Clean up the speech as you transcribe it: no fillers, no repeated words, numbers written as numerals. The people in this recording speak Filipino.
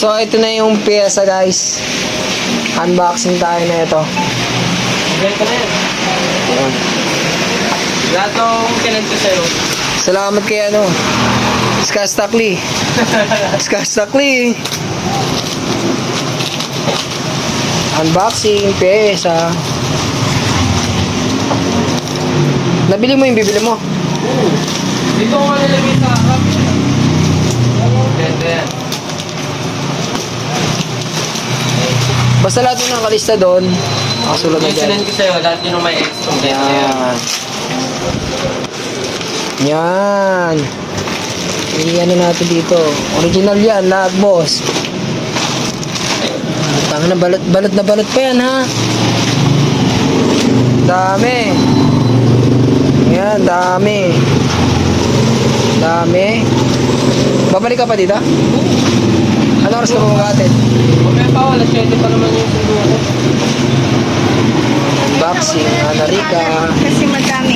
So, ito na yung pyesa, guys. Unboxing tayo na ito. Ganito na yan. Ayan. Lahat ng kinento sa'yo. Salamat kay Skastakli. Skastakli. Unboxing, pyesa. Nabili mo yung bibili mo? Dito ko nilagay sa harap. Ganito yan. Basta lahat yung nakalista doon. Nakasulad na Yung dyan. sinend ko sa'yo, lahat yun ang may extra. Ganito yan. Yan. Iyan na natin dito. Original yan, lahat boss. Tanga na, balot na balot pa yan ha. Dami. Yan, dami. Dami. Babalik ka pa dito? Ano oras ka bumakatid? Okay pa, wala 7 pa naman yung sundo ko. Unboxing, Ana Rica. Kasi madami.